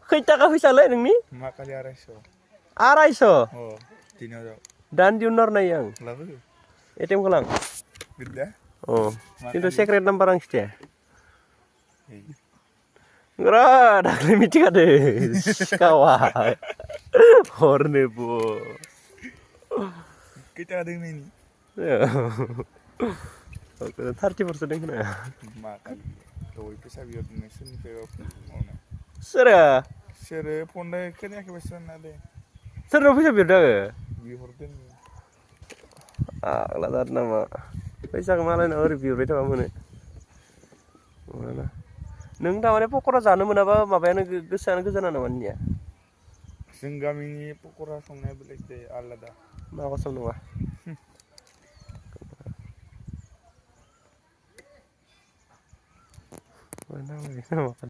खै थाखा फैसालै नोंनि माखालि 250 250 दिनाव dan diunornaय आं लाबो ATM ko lang gede itu secret number ang siya Ngra, daklay meeting ada kawa horne po kita ada ini 30% din na makan doi pesa biar mesin pero mana sera sere ponda kene ke besan ade sera pisa birda bi horden aladar nama pisa kemana na review rate apa mana mana neng tawane pokora jano मोनाबा माबायानो गोसोआनो गोजाना नामा निया जों गामिनि पकरा संनाय बेलेग दे आलादा मा कसम नङा mana